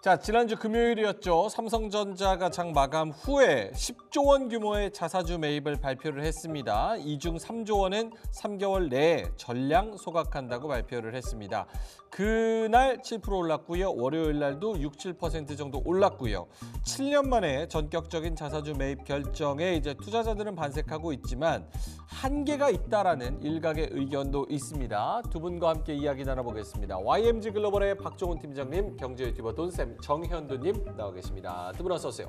자, 지난주 금요일이었죠. 삼성전자가 장 마감 후에 10조 원 규모의 자사주 매입을 발표를 했습니다. 이 중 3조 원은 3개월 내에 전량 소각한다고 발표를 했습니다. 그날 7% 올랐고요. 월요일 날도 6, 7% 정도 올랐고요. 7년 만에 전격적인 자사주 매입 결정에 이제 투자자들은 반색하고 있지만 한계가 있다라는 일각의 의견도 있습니다. 두 분과 함께 이야기 나눠보겠습니다. YMG 글로벌의 박종훈 팀장님, 경제 유튜버 돈쌤 정현두님 나와 계십니다. 두 분 어서 오세요.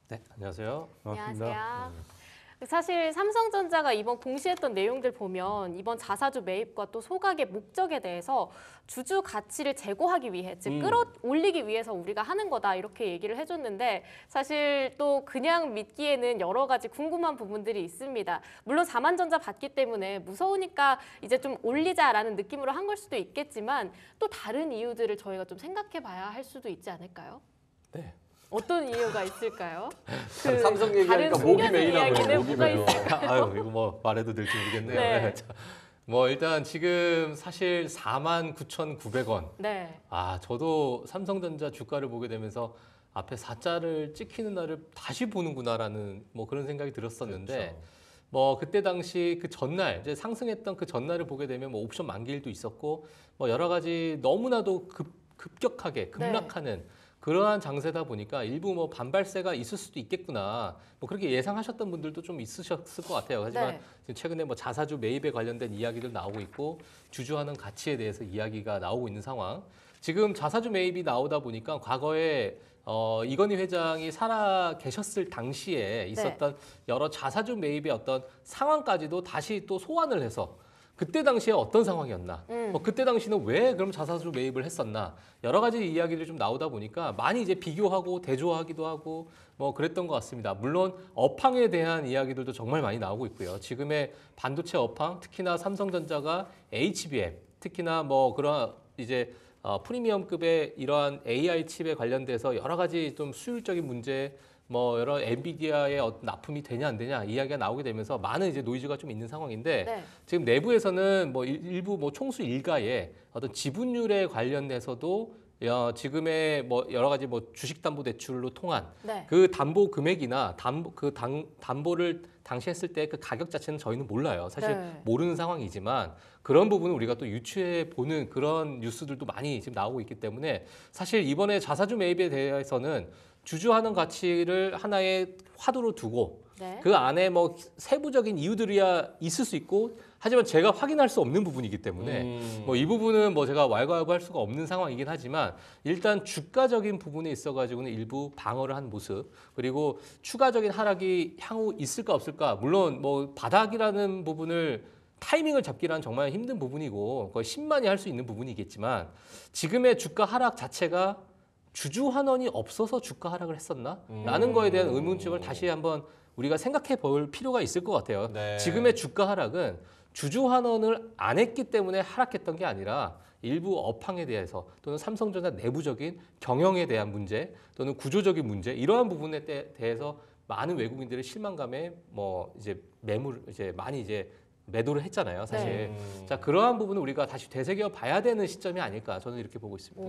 네, 안녕하세요. 반갑습니다. 안녕하세요. 사실 삼성전자가 이번 공시했던 내용들 보면 이번 자사주 매입과 또 소각의 목적에 대해서 주주 가치를 제고하기 위해, 즉 끌어올리기 위해서 우리가 하는 거다 이렇게 얘기를 해줬는데 사실 또 그냥 믿기에는 여러 가지 궁금한 부분들이 있습니다. 물론 4만전자 받기 때문에 무서우니까 이제 좀 올리자라는 느낌으로 한 걸 수도 있겠지만 또 다른 이유들을 저희가 좀 생각해 봐야 할 수도 있지 않을까요? 네. 어떤 이유가 있을까요? 삼성 얘기하니까 목이 메이나 보네. 목이 메요. 아유, 이거 뭐 말해도 될지 모르겠네요. 네. 자, 뭐 일단 지금 사실 49,900원. 네. 아, 저도 삼성전자 주가를 보게 되면서 앞에 4자를 찍히는 날을 다시 보는구나라는 뭐 그런 생각이 들었었는데 그렇죠. 뭐 그때 당시 그 전날 이제 상승했던 그 전날을 보게 되면 뭐 옵션 만기일도 있었고 뭐 여러 가지 너무나도 급격하게 급락하는 그러한 장세다 보니까 일부 뭐 반발세가 있을 수도 있겠구나. 뭐 그렇게 예상하셨던 분들도 좀 있으셨을 것 같아요. 하지만 지금 최근에 뭐 자사주 매입에 관련된 이야기들 나오고 있고 주주하는 가치에 대해서 이야기가 나오고 있는 상황. 지금 자사주 매입이 나오다 보니까 과거에 이건희 회장이 살아 계셨을 당시에 있었던 여러 자사주 매입의 어떤 상황까지도 다시 또 소환을 해서 그때 당시에 어떤 상황이었나? 그때 당시는 왜 그럼 자사주 매입을 했었나? 여러 가지 이야기들이 좀 나오다 보니까 많이 이제 비교하고 대조하기도 하고 뭐 그랬던 것 같습니다. 물론 업황에 대한 이야기들도 정말 많이 나오고 있고요. 지금의 반도체 업황, 특히나 삼성전자가 HBM, 특히나 뭐 그런 이제 프리미엄급의 이러한 AI 칩에 관련돼서 여러 가지 좀 수율적인 문제, 뭐 여러 엔비디아의 어떤 납품이 되냐 안 되냐 이야기가 나오게 되면서 많은 이제 노이즈가 좀 있는 상황인데 지금 내부에서는 뭐 일부 뭐 총수 일가의 어떤 지분율에 관련돼서도 지금의 뭐 여러 가지 뭐 주식담보대출로 통한 그 담보 금액이나 담보를 당시 했을 때 그 가격 자체는 저희는 몰라요. 사실 모르는 상황이지만 그런 부분을 우리가 또 유추해 보는 그런 뉴스들도 많이 지금 나오고 있기 때문에 사실 이번에 자사주 매입에 대해서는 주주하는 가치를 하나의 화두로 두고 그 안에 뭐 세부적인 이유들이야 있을 수 있고 하지만 제가 확인할 수 없는 부분이기 때문에 뭐 이 부분은 뭐 제가 왈가왈부할 수가 없는 상황이긴 하지만 일단 주가적인 부분에 있어가지고는 일부 방어를 한 모습 그리고 추가적인 하락이 향후 있을까 없을까 물론 뭐 바닥이라는 부분을 타이밍을 잡기란 정말 힘든 부분이고 거의 10만이 할 수 있는 부분이겠지만 지금의 주가 하락 자체가 주주 환원이 없어서 주가 하락을 했었나? 라는 거에 대한 의문점을 다시 한번 우리가 생각해 볼 필요가 있을 것 같아요. 지금의 주가 하락은 주주 환원을 안 했기 때문에 하락했던 게 아니라 일부 업황에 대해서 또는 삼성전자 내부적인 경영에 대한 문제 또는 구조적인 문제 이러한 부분에 대해서 많은 외국인들의 실망감에 뭐 이제 많이 이제 매도를 했잖아요, 사실. 자, 그러한 부분을 우리가 다시 되새겨 봐야 되는 시점이 아닐까 저는 이렇게 보고 있습니다.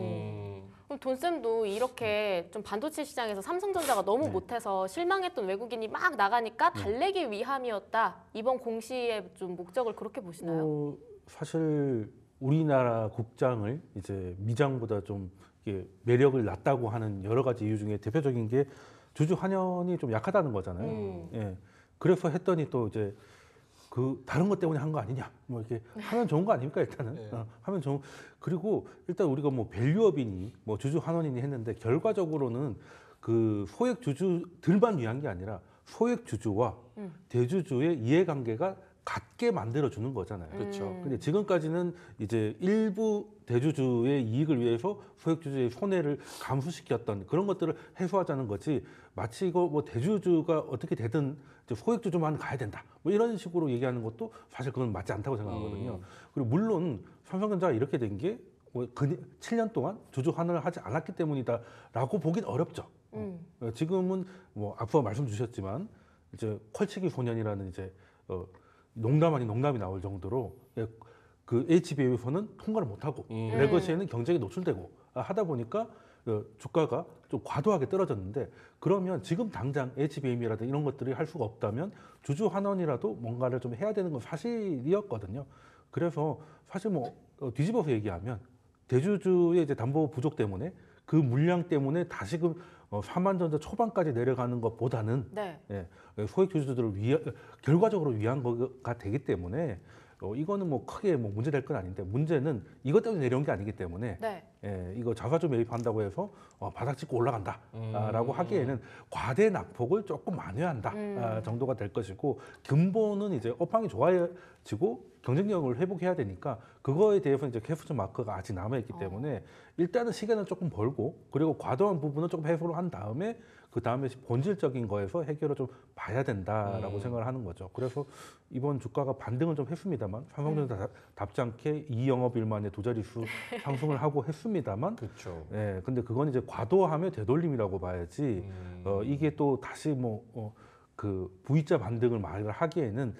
그럼 돈쌤도 이렇게 좀 반도체 시장에서 삼성전자가 너무 못해서 실망했던 외국인이 막 나가니까 달래기 위함이었다. 이번 공시의 좀 목적을 그렇게 보시나요? 사실 우리나라 국장을 이제 미장보다 좀 이게 매력을 낮다고 하는 여러 가지 이유 중에 대표적인 게 주주 환원이 좀 약하다는 거잖아요. 예. 그래서 했더니 또 이제 그 다른 것 때문에 한 거 아니냐 뭐 이렇게 하면 좋은 거 아닙니까 일단은 하면 좋은 그리고 일단 우리가 뭐 밸류업이니 뭐 주주 환원이니 했는데 결과적으로는 그 소액 주주들만 위한 게 아니라 소액 주주와 대주주의 이해관계가 같게 만들어 주는 거잖아요. 그렇죠. 근데 지금까지는 이제 일부 대주주의 이익을 위해서 소액주주의 손해를 감수시켰던 그런 것들을 해소하자는 거지 마치 이거 뭐 대주주가 어떻게 되든 소액주주만 가야 된다 뭐 이런 식으로 얘기하는 것도 사실 그건 맞지 않다고 생각하거든요. 그리고 물론 삼성전자가 이렇게 된 게 뭐 7년 동안 주주 환원을 하지 않았기 때문이다라고 보긴 어렵죠. 지금은 뭐 앞서 말씀 주셨지만 이제 컬치기 소년이라는 이제 농담 아닌 농담이 나올 정도로 그 HBA에서는 통과를 못하고 레거시에는 경쟁에 노출되고 하다 보니까 주가가 좀 과도하게 떨어졌는데 그러면 지금 당장 HBM이라든지 이런 것들이 할 수가 없다면 주주 환원이라도 뭔가를 좀 해야 되는 건 사실이었거든요. 그래서 사실 뭐 뒤집어서 얘기하면 대주주의 이제 담보 부족 때문에 그 물량 때문에 다시금 4만전자 초반까지 내려가는 것보다는 네. 예, 소액 주주들을 결과적으로 위한 거가 되기 때문에 이거는 뭐 크게 뭐 문제될 건 아닌데 문제는 이것 때문에 내려온 게 아니기 때문에 네. 예, 이거 자사주 매입한다고 해서 바닥 찍고 올라간다라고 하기에는 과대 낙폭을 조금 만회한다 정도가 될 것이고 근본은 이제 업황이 좋아지고 경쟁력을 회복해야 되니까 그거에 대해서 이제 캐프트 마크가 아직 남아있기 때문에 일단은 시간을 조금 벌고 그리고 과도한 부분은 조금 해소를 한 다음에 그 다음에 본질적인 거에서 해결을 좀 봐야 된다라고 생각을 하는 거죠. 그래서 이번 주가가 반등을 좀 했습니다만 삼성전자 답지 않게 2영업일 만에 두 자릿수 상승을 하고 했습니다만 그렇죠. 예, 근데 그건 이제 과도하면 되돌림이라고 봐야지 이게 또 다시 그 V자 반등을 말을 하기에는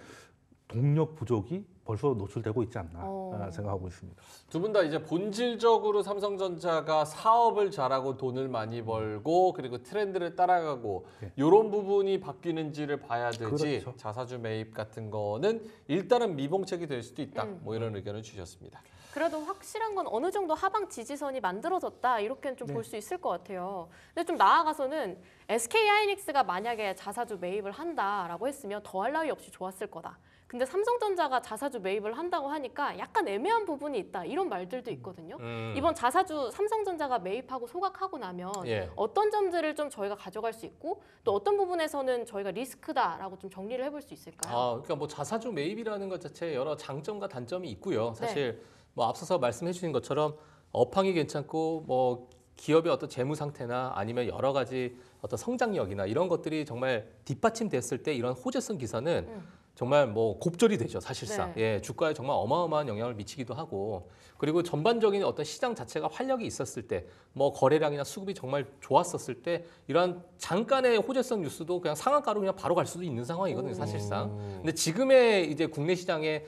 동력 부족이 벌써 노출되고 있지 않나 생각하고 있습니다. 두 분 다 이제 본질적으로 삼성전자가 사업을 잘하고 돈을 많이 벌고 그리고 트렌드를 따라가고 네. 이런 부분이 바뀌는지를 봐야 되지 그렇죠. 자사주 매입 같은 거는 일단은 미봉책이 될 수도 있다. 뭐 이런 의견을 주셨습니다. 그래도 확실한 건 어느 정도 하방 지지선이 만들어졌다 이렇게는 좀 볼 수 있을 것 같아요. 근데 좀 나아가서는 SK하이닉스가 만약에 자사주 매입을 한다라고 했으면 더할 나위 없이 좋았을 거다. 근데 삼성전자가 자사주 매입을 한다고 하니까 약간 애매한 부분이 있다 이런 말들도 있거든요. 이번 자사주 삼성전자가 매입하고 소각하고 나면 예. 어떤 점들을 좀 저희가 가져갈 수 있고 또 어떤 부분에서는 저희가 리스크다라고 좀 정리를 해볼 수 있을까요? 그러니까 뭐 자사주 매입이라는 것 자체에 여러 장점과 단점이 있고요. 사실 뭐 앞서서 말씀해 주신 것처럼 업황이 괜찮고 뭐 기업의 어떤 재무 상태나 아니면 여러 가지 어떤 성장력이나 이런 것들이 정말 뒷받침됐을 때 이런 호재성 기사는 정말 뭐 곱절이 되죠, 사실상. 네. 예, 주가에 정말 어마어마한 영향을 미치기도 하고 그리고 전반적인 어떤 시장 자체가 활력이 있었을 때 뭐 거래량이나 수급이 정말 좋았었을 때 이러한 잠깐의 호재성 뉴스도 그냥 상한가로 그냥 바로 갈 수도 있는 상황이거든요, 사실상. 근데 지금의 이제 국내 시장의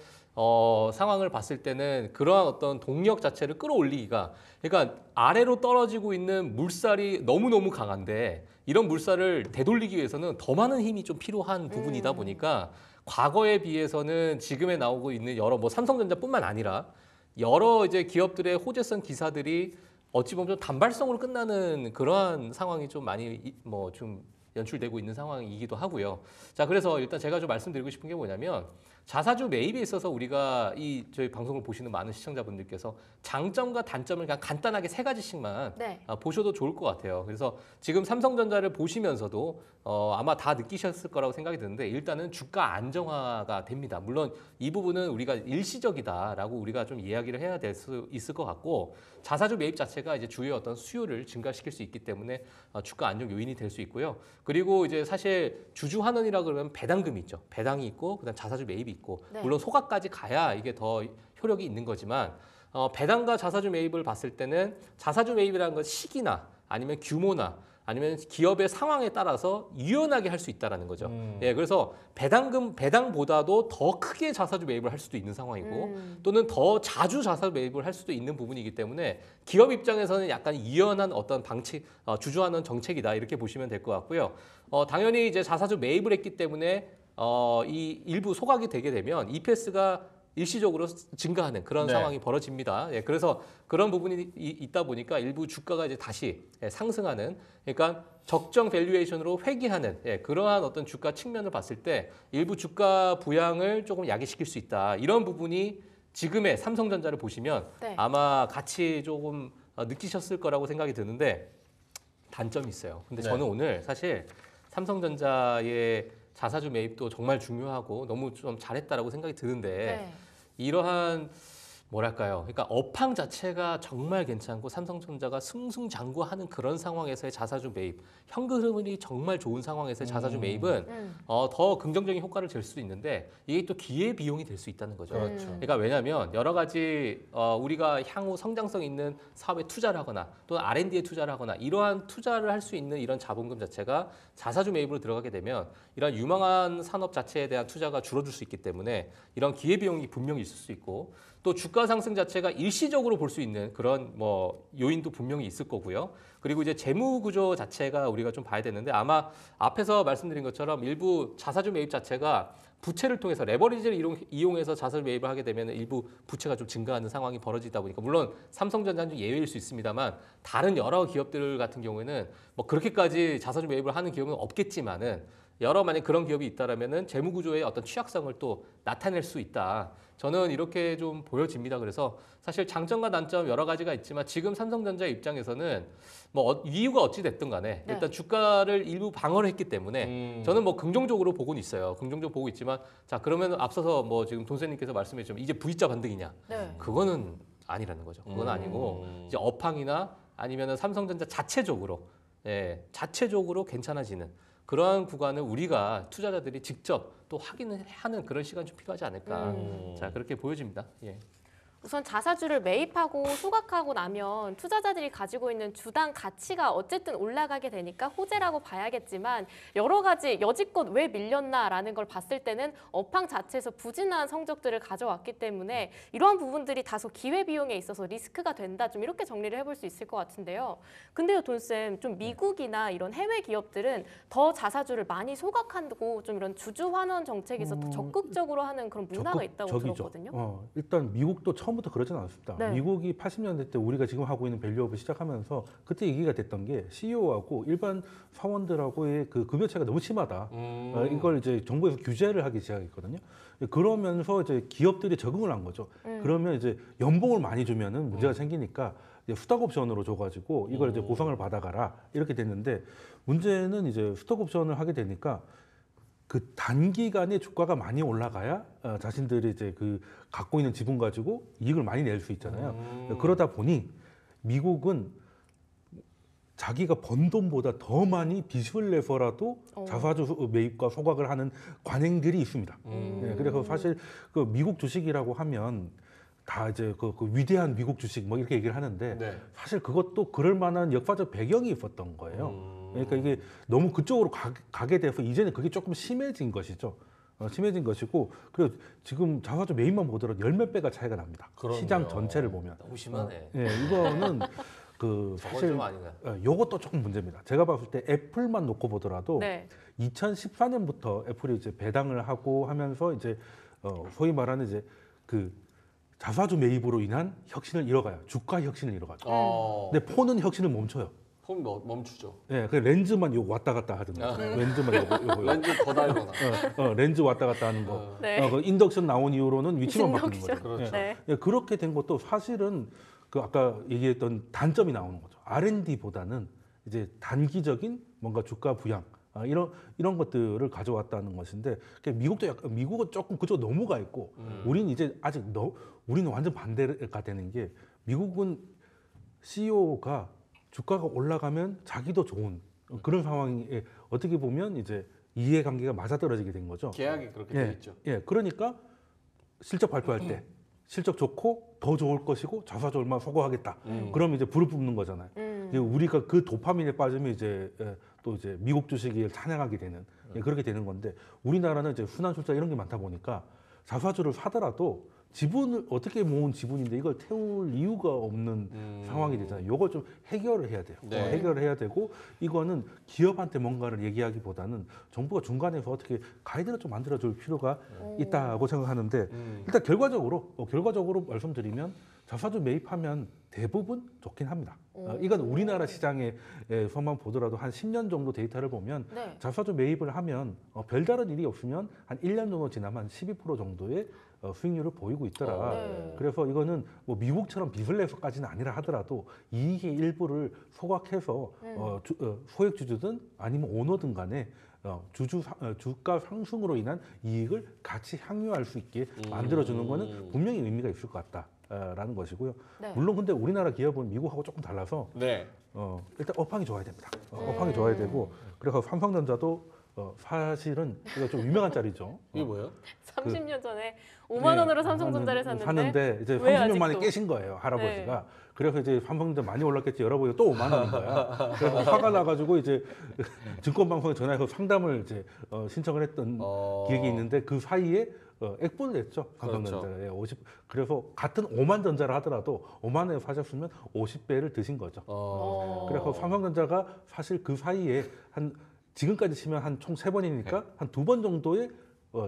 상황을 봤을 때는 그러한 어떤 동력 자체를 끌어올리기가 그러니까 아래로 떨어지고 있는 물살이 너무너무 강한데 이런 물살을 되돌리기 위해서는 더 많은 힘이 좀 필요한 부분이다 보니까 과거에 비해서는 지금에 나오고 있는 여러 뭐 삼성전자뿐만 아니라 여러 이제 기업들의 호재성 기사들이 어찌 보면 좀 단발성으로 끝나는 그러한 상황이 좀 많이 뭐 좀 연출되고 있는 상황이기도 하고요. 자, 그래서 일단 제가 좀 말씀드리고 싶은 게 뭐냐면 자사주 매입에 있어서 우리가 이 저희 방송을 보시는 많은 시청자분들께서 장점과 단점을 그냥 간단하게 세 가지씩만 네. 보셔도 좋을 것 같아요. 그래서 지금 삼성전자를 보시면서도 아마 다 느끼셨을 거라고 생각이 드는데 일단은 주가 안정화가 됩니다. 물론 이 부분은 우리가 일시적이다라고 우리가 좀 이야기를 해야 될 수 있을 것 같고 자사주 매입 자체가 이제 주요의 어떤 수요를 증가시킬 수 있기 때문에 주가 안정 요인이 될 수 있고요. 그리고 이제 사실 주주 환원이라 그러면 배당금이 있죠. 배당이 있고 그다음 자사주 매입이 있고 네. 물론 소각까지 가야 이게 더 효력이 있는 거지만 배당과 자사주 매입을 봤을 때는 자사주 매입이라는 건 시기나 아니면 규모나 아니면 기업의 상황에 따라서 유연하게 할 수 있다라는 거죠. 예, 그래서 배당보다도 더 크게 자사주 매입을 할 수도 있는 상황이고 또는 더 자주 자사주 매입을 할 수도 있는 부분이기 때문에 기업 입장에서는 약간 유연한 어떤 방식, 주주하는 정책이다 이렇게 보시면 될 것 같고요. 당연히 이제 자사주 매입을 했기 때문에 이 일부 소각이 되게 되면 EPS가 일시적으로 증가하는 그런 네. 상황이 벌어집니다. 예, 그래서 그런 부분이 있다 보니까 일부 주가가 이제 다시 상승하는, 그러니까 적정 밸류에이션으로 회귀하는 그러한 어떤 주가 측면을 봤을 때 일부 주가 부양을 조금 야기시킬 수 있다. 이런 부분이 지금의 삼성전자를 보시면 네. 아마 같이 조금 느끼셨을 거라고 생각이 드는데 단점이 있어요. 근데 네. 저는 오늘 사실 삼성전자의 자사주 매입도 정말 중요하고 너무 좀 잘했다라고 생각이 드는데 네. 이러한 뭐랄까요? 그러니까 업황 자체가 정말 괜찮고 삼성전자가 승승장구하는 그런 상황에서의 자사주 매입, 현금 흐름이 정말 좋은 상황에서의 자사주 매입은 더 긍정적인 효과를 줄 수도 있는데 이게 또 기회 비용이 될 수 있다는 거죠. 그렇죠. 그러니까 왜냐하면 여러 가지 우리가 향후 성장성 있는 사업에 투자를 하거나 또는 R&D에 투자를 하거나 이러한 투자를 할 수 있는 이런 자본금 자체가 자사주 매입으로 들어가게 되면 이런 유망한 산업 자체에 대한 투자가 줄어들 수 있기 때문에 이런 기회 비용이 분명히 있을 수 있고 또 주가 주가 상승 자체가 일시적으로 볼 수 있는 그런 뭐 요인도 분명히 있을 거고요. 그리고 이제 재무 구조 자체가 우리가 좀 봐야 되는데 아마 앞에서 말씀드린 것처럼 일부 자사주 매입 자체가 부채를 통해서 레버리지를 이용해서 자사주 매입을 하게 되면 일부 부채가 좀 증가하는 상황이 벌어지다 보니까 물론 삼성전자는 좀 예외일 수 있습니다만 다른 여러 기업들 같은 경우에는 뭐 그렇게까지 자사주 매입을 하는 기업은 없겠지만은 여러 만약 그런 기업이 있다라면은 재무 구조의 어떤 취약성을 또 나타낼 수 있다. 저는 이렇게 좀 보여집니다. 그래서 사실 장점과 단점 여러 가지가 있지만 지금 삼성전자 입장에서는 뭐 이유가 어찌 됐든 간에 네. 일단 주가를 일부 방어를 했기 때문에 저는 뭐 긍정적으로 보고는 있어요. 긍정적으로 보고 있지만 자 그러면 앞서서 뭐 지금 돈세님께서 말씀해 주신 이제 V자 반등이냐? 네. 그거는 아니라는 거죠. 그건 아니고 이제 업황이나 아니면은 삼성전자 자체적으로 자체적으로 괜찮아지는 그러한 구간을 우리가 투자자들이 직접 또 확인을 하는 그런 시간이 좀 필요하지 않을까. 자 그렇게 보여집니다. 예. 우선 자사주를 매입하고 소각하고 나면 투자자들이 가지고 있는 주당 가치가 어쨌든 올라가게 되니까 호재라고 봐야겠지만 여러 가지 여지껏 왜 밀렸나라는 걸 봤을 때는 업황 자체에서 부진한 성적들을 가져왔기 때문에 이러한 부분들이 다소 기회비용에 있어서 리스크가 된다. 좀 이렇게 정리를 해볼 수 있을 것 같은데요. 근데요, 돈쌤, 좀 미국이나 이런 해외 기업들은 더 자사주를 많이 소각하고 좀 이런 주주 환원 정책에서 더 적극적으로 하는 그런 문화가 있다고 적극적이죠. 들었거든요. 일단 미국도 처음부터 그러진 않았습니다. 네. 미국이 80년대 때 우리가 지금 하고 있는 밸류업을 시작하면서 그때 얘기가 됐던 게 CEO하고 일반 사원들하고의 그 급여 차이가 너무 심하다. 이걸 이제 정부에서 규제를 하기 시작했거든요. 그러면서 이제 기업들이 적응을 한 거죠. 그러면 이제 연봉을 많이 주면은 문제가 생기니까 이제 스톡 옵션으로 줘가지고 이걸 이제 보상을 받아가라 이렇게 됐는데 문제는 이제 스톡 옵션을 하게 되니까 그 단기간에 주가가 많이 올라가야 자신들이 이제 그 갖고 있는 지분 가지고 이익을 많이 낼 수 있잖아요. 그러다 보니 미국은 자기가 번 돈보다 더 많이 빚을 내서라도 자사주 매입과 소각을 하는 관행들이 있습니다. 그래서 사실 그 미국 주식이라고 하면 다 이제 그 위대한 미국 주식 뭐 이렇게 얘기를 하는데 네. 사실 그것도 그럴 만한 역사적 배경이 있었던 거예요. 그러니까 이게 너무 그쪽으로 가게 돼서 이제는 그게 조금 심해진 것이죠. 심해진 것이고 그리고 지금 자사주 매입만 보더라도 열몇 배가 차이가 납니다. 그러네요. 시장 전체를 보면. 너무 심하네. 이거는 그 저건 사실 좀 아닌가요? 요것도 조금 문제입니다. 제가 봤을 때 애플만 놓고 보더라도 네. 2014년부터 애플이 이제 배당을 하고 하면서 이제 소위 말하는 이제 그 자사주 매입으로 인한 혁신을 이뤄가요. 주가 혁신을 이뤄가죠. 근데 폰은 혁신을 멈춰요. 폰 멈추죠. 그 렌즈만 요 왔다 갔다 하던가. 렌즈만 요거. 렌즈 더 달거나. 렌즈 왔다 갔다 하는 거. 네. 그 인덕션 나온 이후로는 위치만 바꾸는 거죠. 그렇죠. 네. 그렇게 된 것도 사실은 그 아까 얘기했던 단점이 나오는 거죠. R&D보다는 이제 단기적인 뭔가 주가 부양 이런 것들을 가져왔다는 것인데 미국은 조금 그쪽 넘어가 있고 우리는 이제 아직 우리는 완전 반대가 되는 게 미국은 CEO가 주가가 올라가면 자기도 좋은 그런 상황에 어떻게 보면 이제 이해관계가 맞아떨어지게 된 거죠. 계약이 그렇게 돼 있죠. 그러니까 실적 발표할 때 실적 좋고 더 좋을 것이고 자사주 얼마 소거하겠다. 그러면 이제 불을 뿜는 거잖아요. 이제 우리가 그 도파민에 빠지면 이제 또 이제 미국 주식을 찬양하게 되는 그렇게 되는 건데 우리나라는 이제 순환출자 이런 게 많다 보니까 자사주를 사더라도 지분을 어떻게 모은 지분인데 이걸 태울 이유가 없는 상황이 되잖아요. 이걸 좀 해결을 해야 돼요. 네. 해결을 해야 되고 이거는 기업한테 뭔가를 얘기하기보다는 정부가 중간에서 어떻게 가이드를 좀 만들어줄 필요가 있다고 생각하는데 일단 결과적으로 말씀드리면 자사주 매입하면 대부분 좋긴 합니다. 이건 우리나라 시장에서만 보더라도 한 10년 정도 데이터를 보면 네. 자사주 매입을 하면 별다른 일이 없으면 한 1년 정도 지나면 12% 정도의 수익률을 보이고 있더라. 네. 그래서 이거는 뭐 미국처럼 빚을 내서까지는 아니라 하더라도 이익의 일부를 소각해서 소액 주주든 아니면 오너든 간에 주가 상승으로 인한 이익을 같이 향유할 수 있게 만들어주는 거는 분명히 의미가 있을 것 같다라는 것이고요. 네. 물론 근데 우리나라 기업은 미국하고 조금 달라서 네. 일단 업황이 좋아야 됩니다. 업황이 좋아야 되고 그래서 삼성전자도 사실은 이거 좀 유명한 짤이죠. 이게 뭐예요? 30년 전에 5만 원으로 삼성전자를 샀는데 이제 왜 30년 만에 아직도? 깨신 거예요 할아버지가. 그래서 이제 삼성전자 많이 올랐겠지 열어보니까 또 5만 원인 거야. 그래서 화가 나가지고 이제 증권방송에 전화해서 상담을 이제 신청을 했던 기획이 있는데 그 사이에 액보를 냈죠. 삼성전자가. 그렇죠. 예, 50. 그래서 같은 5만 전자를 하더라도 5만에 사셨으면 50배를 드신 거죠. 그래서 삼성전자가 사실 그 사이에 한 지금까지 치면 한 총 3번이니까 한 2번 정도의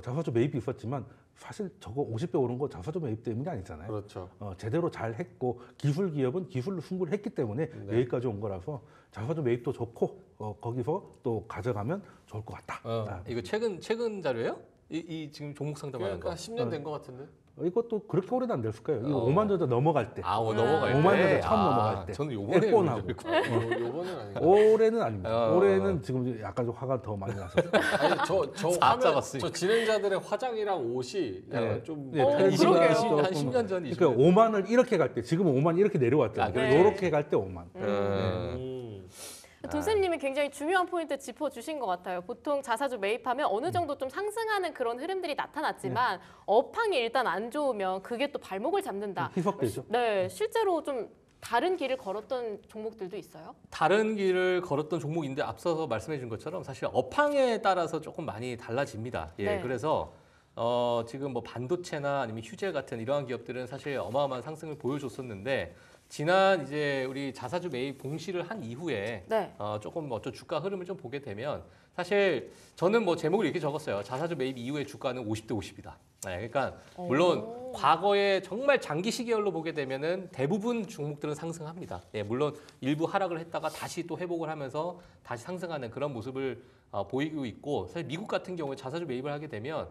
자사주 매입이 있었지만 사실 저거 50배 오른 거 자사주 매입 때문이 아니잖아요. 그렇죠. 제대로 잘 했고 기술 기업은 기술로 승부를 했기 때문에 여기까지 온 거라서 자사주 매입도 좋고 거기서 또 가져가면 좋을 것 같다. 이거 최근 자료예요? 이 지금 종목 상담하는 그러니까 거. 10년 된 것 같은데. 이것도 그렇게 오래는 안 됐을 거예요. 이거 5만 전자 넘어갈 때. 넘어갈 때. 5만 전자 처음 넘어갈 때. 저는 요번에 액본하고. 요거는 아니고. 올해는 아닙니다. 올해는 지금 약간 좀 화가 더 많이 나서. 아니 저 다 화면 잡았으니까. 저 진행자들의 화장이랑 옷이 약간 좀 네, 그러게요. 10년 전, 20년 그러니까 5만을 이렇게 갈 때, 지금은 5만 이렇게 내려왔잖아요. 그렇죠. 이렇게 갈 때 5만. 돈쌤님이 굉장히 중요한 포인트 짚어주신 것 같아요. 보통 자사주 매입하면 어느 정도 좀 상승하는 그런 흐름들이 나타났지만 업황이 일단 안 좋으면 그게 또 발목을 잡는다. 희석되죠. 네, 실제로 좀 다른 길을 걸었던 종목들도 있어요? 다른 길을 걸었던 종목인데 앞서서 말씀해 준 것처럼 사실 업황에 따라서 조금 많이 달라집니다. 예, 네. 그래서 지금 뭐 반도체나 아니면 휴재 같은 이러한 기업들은 사실 어마어마한 상승을 보여줬었는데 지난 이제 우리 자사주 매입 공시를 한 이후에 네. 조금 어떤 주가 흐름을 좀 보게 되면 사실 저는 뭐 제목을 이렇게 적었어요. 자사주 매입 이후에 주가는 50대 50이다. 네, 그러니까 물론 과거에 정말 장기 시계열로 보게 되면은 대부분 종목들은 상승합니다. 예, 물론 일부 하락을 했다가 다시 또 회복을 하면서 다시 상승하는 그런 모습을 보이고 있고 사실 미국 같은 경우에 자사주 매입을 하게 되면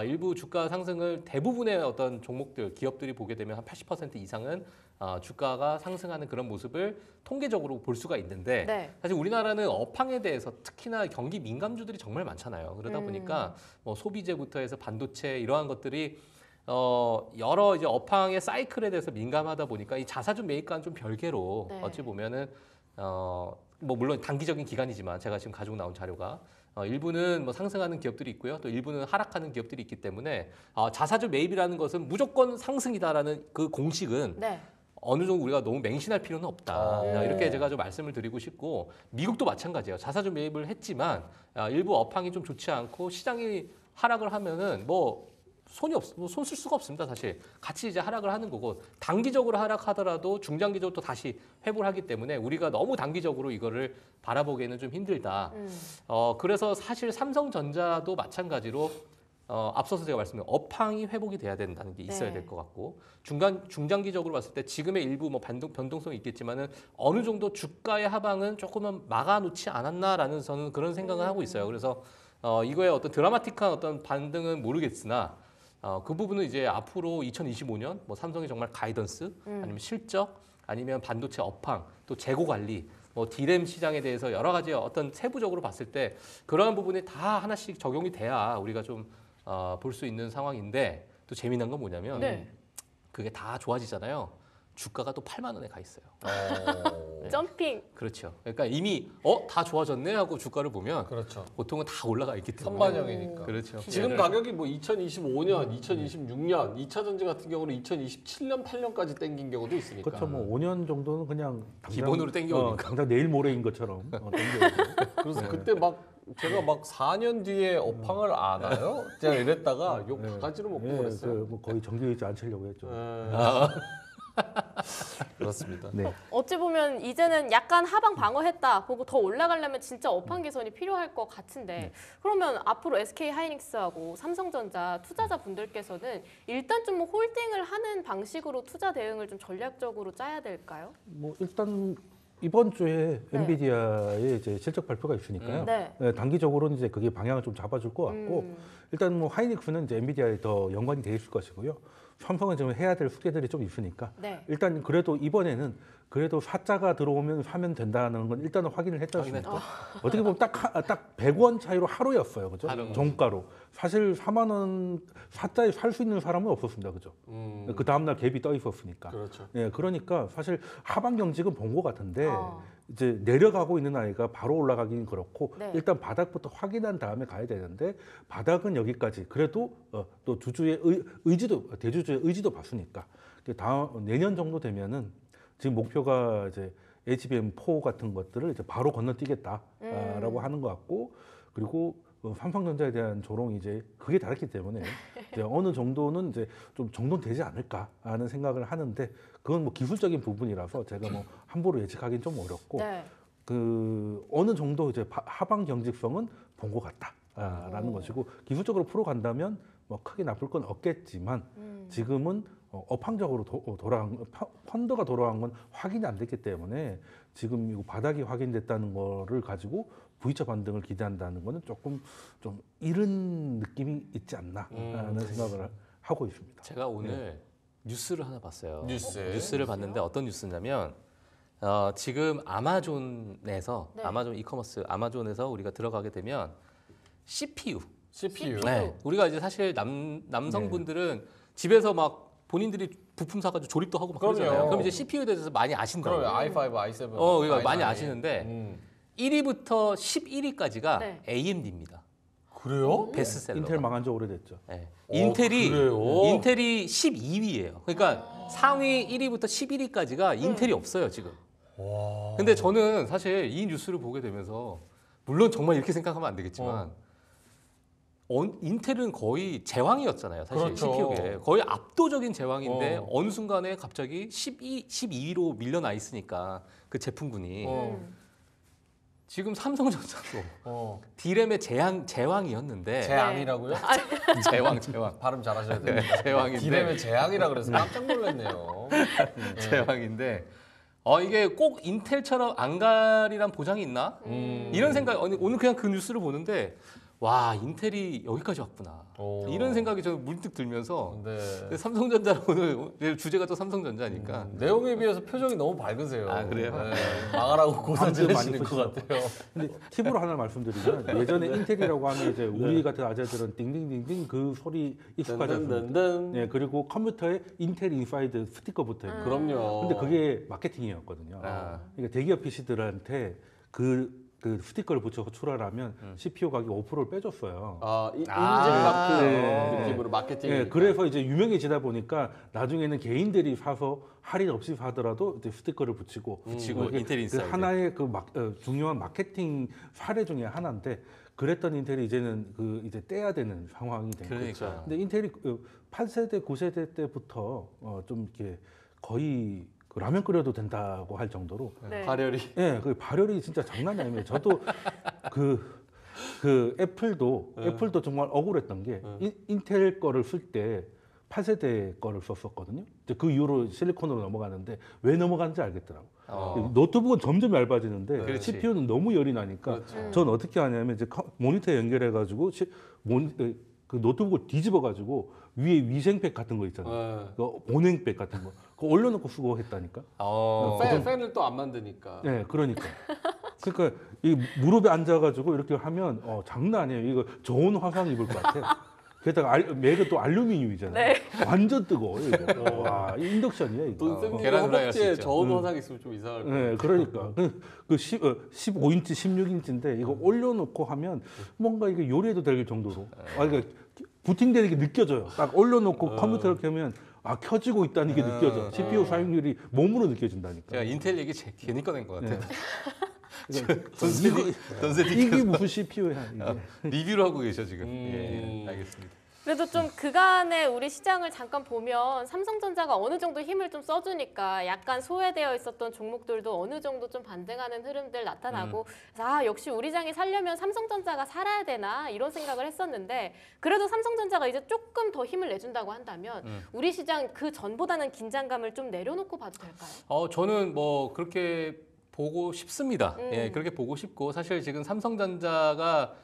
일부 주가 상승을 대부분의 어떤 종목들, 기업들이 보게 되면 한 80% 이상은 주가가 상승하는 그런 모습을 통계적으로 볼 수가 있는데 네. 사실 우리나라는 업황에 대해서 특히나 경기 민감주들이 정말 많잖아요. 그러다 보니까 뭐 소비재부터 해서 반도체 이러한 것들이 여러 이제 업황의 사이클에 대해서 민감하다 보니까 이 자사주 매입과는 좀 별개로 네. 어찌 보면은 뭐 물론 단기적인 기간이지만 제가 지금 가지고 나온 자료가 일부는 뭐 상승하는 기업들이 있고요. 또 일부는 하락하는 기업들이 있기 때문에 자사주 매입이라는 것은 무조건 상승이다라는 그 공식은 네. 어느 정도 우리가 너무 맹신할 필요는 없다. 이렇게 제가 좀 말씀을 드리고 싶고 미국도 마찬가지예요. 자사주 매입을 했지만 일부 업황이 좀 좋지 않고 시장이 하락을 하면은 뭐 손 쓸 수가 없습니다. 사실 같이 이제 하락을 하는 거고 단기적으로 하락하더라도 중장기적으로 또 다시 회복을 하기 때문에 우리가 너무 단기적으로 이거를 바라보기에는 좀 힘들다. 그래서 사실 삼성전자도 마찬가지로 앞서서 제가 말씀드린 업황이 회복이 돼야 된다는 게 있어야 네. 될 것 같고 중장기적으로 봤을 때 지금의 일부 뭐 변동성이 있겠지만은 어느 정도 주가의 하방은 조금은 막아놓지 않았나라는 저는 그런 생각을 하고 있어요. 그래서 이거의 어떤 드라마틱한 어떤 반등은 모르겠으나 그 부분은 이제 앞으로 2025년 뭐 삼성이 정말 가이던스 아니면 실적 아니면 반도체 업황 또 재고 관리 뭐 디램 시장에 대해서 여러 가지 어떤 세부적으로 봤을 때 그러한 부분이 다 하나씩 적용이 돼야 우리가 좀 볼 수 있는 상황인데 또 재미난 건 뭐냐면 네. 그게 다 좋아지잖아요. 주가가 또 8만 원에 가 있어요. 점핑. 그렇죠. 그러니까 이미 다 좋아졌네 하고 주가를 보면 그렇죠. 보통은 다 올라가 있기 때문에 선반영이니까. 그렇죠. 지금 가격이 뭐 2025년, 2026년, 2차 전지 같은 경우는 2027년, 8년까지 땡긴 경우도 있으니까. 그렇죠. 뭐 5년 정도는 그냥 당장, 기본으로 땡겨오니까. 당장 내일 모레인 것처럼 땡겨오고. 그래서 그때 막 제가 막 4년 뒤에 업황을 아나요? 제가 이랬다가 욕 바가지로 먹고 그랬어요. 뭐 거의 정기이자 안 치려고 했죠. 그렇습니다. 네. 어찌 보면 이제는 약간 하방 방어했다. 그리고 더 올라가려면 진짜 업황 개선이 필요할 것 같은데 그러면 앞으로 SK 하이닉스하고 삼성전자 투자자 분들께서는 일단 좀 홀딩을 하는 방식으로 투자 대응을 좀 전략적으로 짜야 될까요? 뭐 일단 이번 주에 네. 엔비디아의 이제 실적 발표가 있으니까요. 네. 네, 단기적으로는 이제 그게 방향을 좀 잡아줄 것 같고 일단 뭐 하이닉스는 이제 엔비디아에 더 연관이 돼 있을 것이고요. 삼성은 지금 해야 될 숙제들이 좀 있으니까 네. 일단 그래도 이번에는 그래도 사자가 들어오면 사면 된다는 건 일단은 확인을 했지 않습니까? 어떻게 보면 딱 100원 차이로 하루였어요. 그죠? 하루. 종가로. 사실 4만 원 사자에 살 수 있는 사람은 없었습니다. 그죠? 그 다음날 갭이 떠 있었으니까. 그렇죠. 예, 그러니까 사실 하방 경직은 본 것 같은데 아. 이제 내려가고 있는 아이가 바로 올라가긴 그렇고 네. 일단 바닥부터 확인한 다음에 가야 되는데 바닥은 여기까지. 그래도 또 주주의 의지도 대주주의 의지도 봤으니까 다음 내년 정도 되면은 지금 목표가 이제 HBM4 같은 것들을 이제 바로 건너뛰겠다라고 하는 것 같고 그리고 삼성전자에 대한 조롱이 이제 그게 다르기 때문에 이제 어느 정도는 이제 좀 정돈되지 않을까 하는 생각을 하는데 그건 뭐 기술적인 부분이라서 제가 뭐 함부로 예측하기는 좀 어렵고 네. 그 어느 정도 이제 하방 경직성은 본 것 같다라는 것이고 기술적으로 풀어간다면 뭐 크게 나쁠 건 없겠지만 지금은 업황적으로 돌아간 펀드가 돌아간 건 확인이 안 됐기 때문에 지금 이거 바닥이 확인됐다는 거를 가지고 V자 반등을 기대한다는 거는 조금 좀 이른 느낌이 있지 않나 하는 생각을 하고 있습니다. 제가 오늘 뉴스를 하나 봤어요. 뉴스. 를 봤는데 어떤 뉴스냐면 지금 아마존에서 네. 아마존 이커머스 아마존에서 우리가 들어가게 되면 CPU. 네. 우리가 이제 사실 남성분들은 집에서 막 본인들이 부품 사가지고 조립도 하고 막 그럼요. 그러잖아요. 그럼 이제 CPU에 대해서 많이 아신다고. 그러면 i5, i7. 그러니까 많이 i9. 아시는데 1위부터 11위까지가 네. AMD입니다. 그래요? 베스트셀러. 인텔 망한 지 오래됐죠. 네. 그래요? 인텔이 12위예요. 그러니까 상위 1위부터 11위까지가 인텔이 없어요 지금. 와. 근데 저는 사실 이 뉴스를 보게 되면서 물론 정말 이렇게 생각하면 안 되겠지만 인텔은 거의 제왕이었잖아요. 사실 그렇죠. CPU에 거의 압도적인 제왕인데 어. 어느 순간에 갑자기 12위로 밀려나 있으니까 그 제품군이 지금 삼성전자도 디램의 제왕이었는데 재앙이라고요? 제왕 발음 잘하셔야 됩니다. 제왕인데 디램의 재앙이라 그래서 깜짝 놀랐네요. 제왕인데 이게 꼭 인텔처럼 안 가리란 보장이 있나? 이런 생각 오늘 그냥 그 뉴스를 보는데 와 인텔이 여기까지 왔구나 이런 생각이 저는 문득 들면서 네. 삼성전자 오늘 주제가 또 삼성전자니까 내용에 비해서 표정이 너무 밝으세요. 아, 그래요? 네. 망하라고 고사 지내시는 것 많이 같아요. 근데 팁으로 하나 말씀드리면 예전에 인텔이라고 하면 이제 우리 같은 아재들은 띵띵띵띵 그 소리 익숙하지 않습니까? 든든든. 네, 그리고 컴퓨터에 인텔 인사이드 스티커 붙어 있는. 그럼요. 근데 그게 마케팅이었거든요. 아. 그러니까 대기업 PC들한테 그 스티커를 붙여서 출하라면 CPU 가격 5%를 빼줬어요. 인증 마크 네. 느낌으로 마케팅. 네, 그래서 이제 유명해지다 보니까 나중에는 개인들이 사서 할인 없이 사더라도 이제 스티커를 붙이고 그게 인텔 인사이드. 그 하나의 중요한 마케팅 사례 중에 하나인데 그랬던 인텔이 이제는 이제 떼야 되는 상황이 된 거죠. 그러니까 근데 인텔이 8세대, 9세대 때부터 좀 이렇게 거의 라면 끓여도 된다고 할 정도로 네. 발열이. 예, 그 발열이 진짜 장난이 아니에요. 저도 그 애플도 정말 억울했던 게 인텔 거를 쓸 때 8세대 거를 썼었거든요. 이제 그 이후로 실리콘으로 넘어가는데 왜 넘어가는지 알겠더라고. 노트북은 점점 얇아지는데 그렇지. CPU는 너무 열이 나니까 그렇죠. 전 어떻게 하냐면 이제 모니터에 연결해가지고 그 노트북을 뒤집어가지고 위에 위생팩 같은 거 있잖아요. 그 보냉백 같은 거 그거 올려놓고 쓰고 했다니까. 팬을 또 안 만드니까. 네, 그러니까. 그러니까 이 무릎에 앉아가지고 이렇게 하면 장난 아니에요. 이거 좋은 화상 입을 것 같아. 게다가 맥은 또 알루미늄이잖아요. 네. 완전 뜨거워요. 이거. 와, 이거 인덕션이에요. 이거. 계란 후라이 할수 허벅지에 있죠. 저온 화상 있으면 좀 이상할 것 같아요. 네, 그러니까 그 15인치, 16인치인데 이거 올려놓고 하면 뭔가 이게 요리해도 될 정도로. 그러니까 부팅되는 게 느껴져요. 딱 올려놓고 컴퓨터를 켜면 켜지고 있다는 게 느껴져. CPU 사용률이 몸으로 느껴진다니까. 제가 인텔 얘기 괜히 꺼낸 것 같아요. 이게 무슨 CPU야? 이게. 리뷰를 하고 계셔 지금. 예, 알겠습니다. 그래도 좀 그간의 우리 시장을 잠깐 보면 삼성전자가 어느 정도 힘을 좀 써주니까 약간 소외되어 있었던 종목들도 어느 정도 좀 반등하는 흐름들 나타나고 그래서 역시 우리 장이 살려면 삼성전자가 살아야 되나 이런 생각을 했었는데 그래도 삼성전자가 이제 조금 더 힘을 내준다고 한다면 우리 시장 그 전보다는 긴장감을 좀 내려놓고 봐도 될까요? 저는 뭐 그렇게 보고 싶습니다. 예, 그렇게 보고 싶고 사실 지금 삼성전자가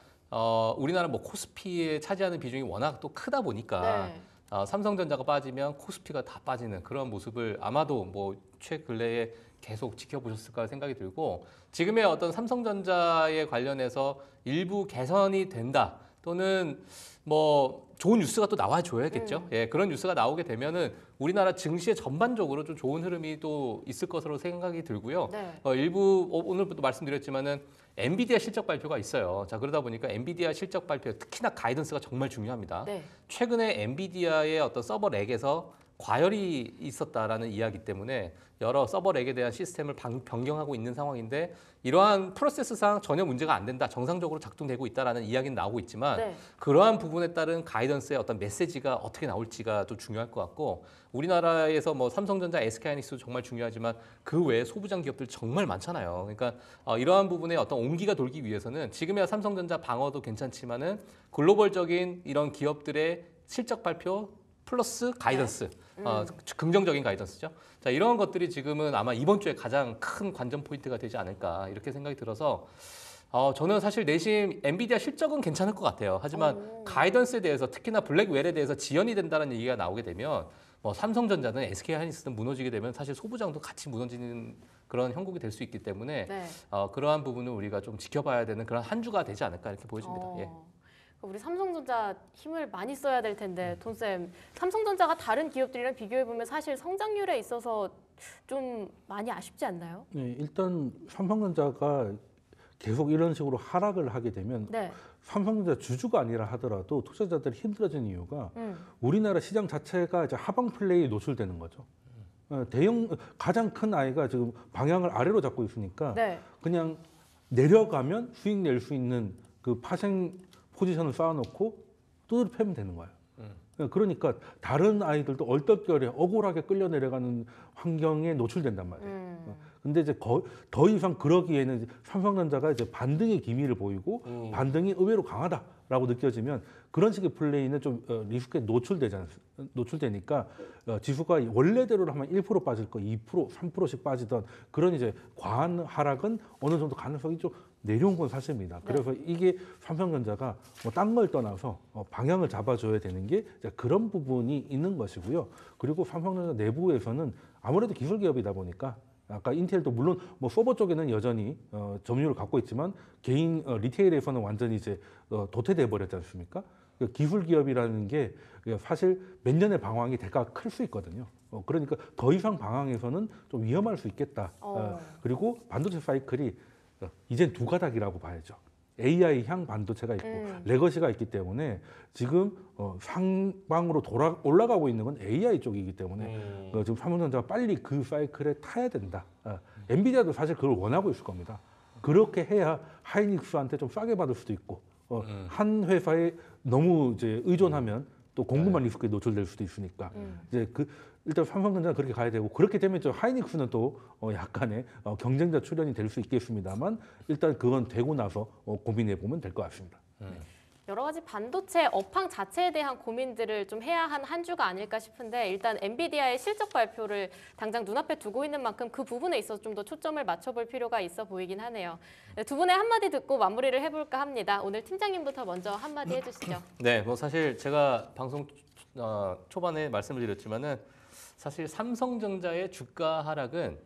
우리나라 뭐 코스피에 차지하는 비중이 워낙 또 크다 보니까 네. 삼성전자가 빠지면 코스피가 다 빠지는 그런 모습을 아마도 뭐 최근래에 계속 지켜보셨을까 생각이 들고 지금의 어떤 삼성전자에 관련해서 일부 개선이 된다 또는 뭐 좋은 뉴스가 또 나와줘야겠죠. 예, 그런 뉴스가 나오게 되면은 우리나라 증시에 전반적으로 좀 좋은 흐름이 또 있을 것으로 생각이 들고요. 네. 일부 오늘부터 말씀드렸지만은 엔비디아 실적 발표가 있어요. 자 그러다 보니까 엔비디아 실적 발표 특히나 가이던스가 정말 중요합니다. 네. 최근에 엔비디아의 어떤 서버 렉에서 과열이 있었다라는 이야기 때문에 여러 서버렉에 대한 시스템을 변경하고 있는 상황인데 이러한 프로세스상 전혀 문제가 안 된다, 정상적으로 작동되고 있다라는 이야기는 나오고 있지만 네. 그러한 부분에 따른 가이던스의 어떤 메시지가 어떻게 나올지가 좀 중요할 것 같고 우리나라에서 뭐 삼성전자, SK하이닉스도 정말 중요하지만 그 외에 소부장 기업들 정말 많잖아요. 그러니까 이러한 부분에 어떤 온기가 돌기 위해서는 지금의 삼성전자 방어도 괜찮지만은 글로벌적인 이런 기업들의 실적 발표 플러스 가이던스, 긍정적인 가이던스죠. 자, 이런 것들이 지금은 아마 이번 주에 가장 큰 관전 포인트가 되지 않을까 이렇게 생각이 들어서 저는 사실 내심 엔비디아 실적은 괜찮을 것 같아요. 하지만 가이던스에 대해서 특히나 블랙웰에 대해서 지연이 된다는 얘기가 나오게 되면 뭐 삼성전자든 SK하이닉스든 무너지게 되면 사실 소부장도 같이 무너지는 그런 형국이 될 수 있기 때문에 네. 그러한 부분을 우리가 좀 지켜봐야 되는 그런 한 주가 되지 않을까 이렇게 보여집니다. 예. 우리 삼성전자 힘을 많이 써야 될 텐데 돈쌤, 삼성전자가 다른 기업들이랑 비교해 보면 사실 성장률에 있어서 좀 많이 아쉽지 않나요? 네, 일단 삼성전자가 계속 이런 식으로 하락을 하게 되면 네. 삼성전자 주주가 아니라 하더라도 투자자들이 힘들어지는 이유가 우리나라 시장 자체가 이제 하방 플레이에 노출되는 거죠. 가장 큰 아이가 지금 방향을 아래로 잡고 있으니까 네. 그냥 내려가면 수익 낼 수 있는 그 파생 포지션을 쌓아놓고 두드려 패면 되는 거예요. 그러니까 다른 아이들도 얼떨결에 억울하게 끌려 내려가는 환경에 노출된단 말이에요. 근데 이제 더 이상 그러기에는 이제 삼성전자가 이제 반등의 기미를 보이고 반등이 의외로 강하다라고 느껴지면 그런 식의 플레이는 좀 리스크에 노출되니까 지수가 원래대로 하면 1% 빠질 거 2%, 3%씩 빠지던 그런 이제 과한 하락은 어느 정도 가능성이 좀 내려온 건 사실입니다. 그래서 이게 삼성전자가 뭐 딴 걸 떠나서 방향을 잡아줘야 되는 게 그런 부분이 있는 것이고요. 그리고 삼성전자 내부에서는 아무래도 기술 기업이다 보니까 아까 인텔도 물론 뭐 서버 쪽에는 여전히 점유율을 갖고 있지만 개인 리테일에서는 완전히 이제 도태돼 버렸지 않습니까? 기술 기업이라는 게 사실 몇 년의 방황이 대가가 클 수 있거든요. 그러니까 더 이상 방황해서는 좀 위험할 수 있겠다. 그리고 반도체 사이클이 이젠 두 가닥이라고 봐야죠. AI 향 반도체가 있고 레거시가 있기 때문에 지금 상방으로 올라가고 있는 건 AI 쪽이기 때문에 지금 삼성전자가 빨리 그 사이클에 타야 된다. 엔비디아도 사실 그걸 원하고 있을 겁니다. 그렇게 해야 하이닉스한테 좀 싸게 받을 수도 있고 한 회사에 너무 이제 의존하면 또 공급망 리스크에 노출될 수도 있으니까 이제 일단 삼성전자는 그렇게 가야 되고 그렇게 되면 저 하이닉스는 또 약간의 경쟁자 출현이 될 수 있겠습니다만 일단 그건 되고 나서 고민해 보면 될 것 같습니다. 여러 가지 반도체 업황 자체에 대한 고민들을 좀 해야 한 주가 아닐까 싶은데 일단 엔비디아의 실적 발표를 당장 눈앞에 두고 있는 만큼 그 부분에 있어서 좀 더 초점을 맞춰볼 필요가 있어 보이긴 하네요. 네, 두 분의 한마디 듣고 마무리를 해볼까 합니다. 오늘 팀장님부터 먼저 한마디 해주시죠. 네, 뭐 사실 제가 방송 초반에 말씀을 드렸지만은 사실 삼성전자의 주가 하락은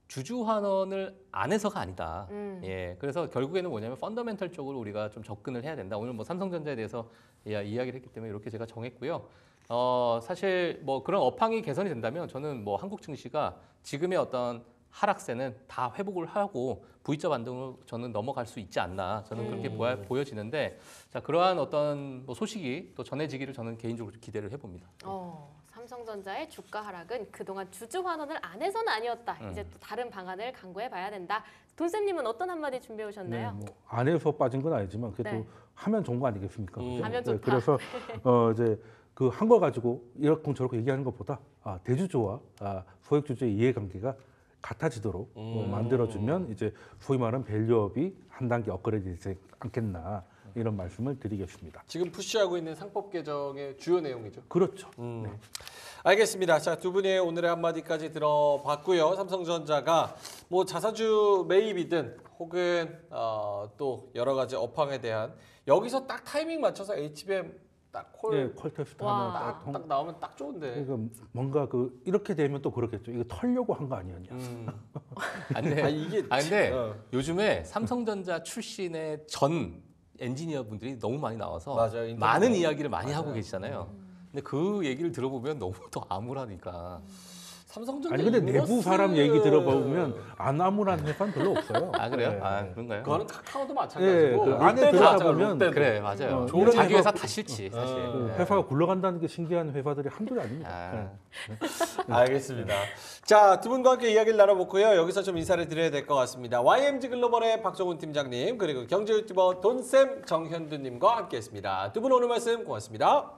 주주 환원을 안 해서가 아니다. 예, 그래서 결국에는 뭐냐면 펀더멘털 쪽으로 우리가 좀 접근을 해야 된다. 오늘 뭐 삼성전자에 대해서 이야기를 했기 때문에 이렇게 제가 정했고요. 사실 뭐 그런 업황이 개선이 된다면 저는 뭐 한국 증시가 지금의 어떤 하락세는 다 회복을 하고 V자 반등으로 저는 넘어갈 수 있지 않나. 저는 그렇게 보여지는데 자 그러한 어떤 뭐 소식이 또 전해지기를 저는 개인적으로 기대를 해봅니다. 삼성전자의 주가 하락은 그동안 주주 환원을 안 해서는 아니었다. 이제 또 다른 방안을 강구해 봐야 된다. 돈쌤님은 어떤 한마디 준비해 오셨나요? 네, 뭐 안에서 빠진 건 아니지만 그래도 네. 하면 좋은 거 아니겠습니까? 그죠? 하면 좋다. 그래서 이제 그 한 거 가지고 이렇게 저렇게 얘기하는 것보다 대주주와 소액주주의 이해관계가 같아지도록 만들어주면 이제 소위 말하는 밸류업이 한 단계 업그레이드 되지 않겠나 이런 말씀을 드리겠습니다. 지금 푸시하고 있는 상법 개정의 주요 내용이죠. 그렇죠. 네. 알겠습니다. 자, 두 분의 오늘의 한마디까지 들어봤고요. 삼성전자가 뭐 자사주 매입이든 혹은 또 여러 가지 업황에 대한 여기서 딱 타이밍 맞춰서 HBM 딱 콜 테스트 하면 딱 나오면 딱 좋은데. 그러니까 뭔가 이렇게 되면 또 그렇겠죠. 이거 털려고 한 거 아니었냐. 근데 요즘에 삼성전자 출신의 전 엔지니어 분들이 너무 많이 나와서 맞아요, 많은 인터넷. 이야기를 많이 하고 계시잖아요. 근데 그 얘기를 들어보면 너무 더 암울하니까. 삼성전자 아니 근데 내부 사람 얘기 들어보면 안 암울한 회사는 별로 없어요. 아 그래요? 네. 아 그런가요? 그거는 카카오도 네, 마찬가지고 그 안에 롯데도 들어가 마찬가지고, 보면 롯데도. 그래 맞아요. 이런 자기 회사- 회사 다 싫지 사실. 그 네. 회사가 굴러간다는 게 신기한 회사들이 한둘이 아닙니다. 아. 알겠습니다. 자, 두 분과 함께 이야기를 나눠봤고요. 여기서 좀 인사를 드려야 될 것 같습니다. YMG 글로벌의 박종훈 팀장님 그리고 경제 유튜버 돈쌤 정현두님과 함께했습니다. 두 분 오늘 말씀 고맙습니다.